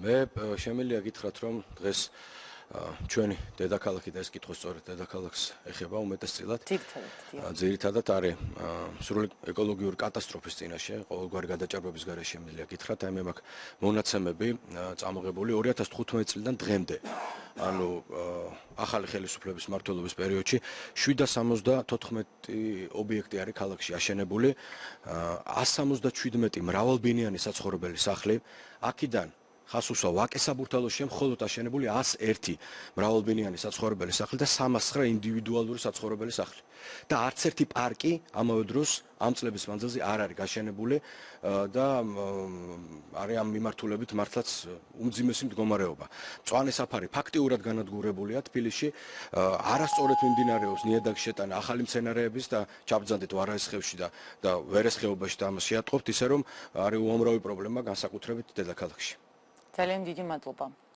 მე შემიძლია გითხრათ, რომ დღეს ჩვენი დედაქალაქი და ეს კითხვა სწორედ დედაქალაქს ეხება უმეტესწილად. ძირითადად არის სრული ეკოლოგიური კატასტროფის წინაშე, ყოველგვარი გადაჭარბების გარეშე შემიძლია გითხრათ, აი მე მაქვს მონაცემები წამოღებული 2015 წლიდან დღემდე. ანუ ახალი ხელისუფლების მმართველობის პერიოდში 774 ობიექტი არის ქალაქში აშენებული, 177 მრავალბინიანი საცხოვრებელი სახლი, აქედან ხასუსა ვაკესაბურთალოში მხოლოდ აშენებული 101 მრავალბინიანი საცხოვრებელი სახლი და 309 ინდივიდუალური საცხოვრებელი სახლი. და არც ერთი პარკი ამავე დროს ამ წლების მანძილზე არ არის გაშენებული და არის ამ მიმართულებით მართლაც უმძიმესი მდგომარეობა. მწვანე საფარი ფაქტიურად განადგურებულია თბილისში, არასწორად მიმდინარეობს ნიადაგში შეტანა ახალი მცენარეების და ჩაბრძანდით ვარაესხევში და ვერესხეობაში და ამას შეატყობთ ისე რომ არის უამრავი პრობლემა განსაკუთრებით დედაქალაქში. ძალიან დიდი მადლობა.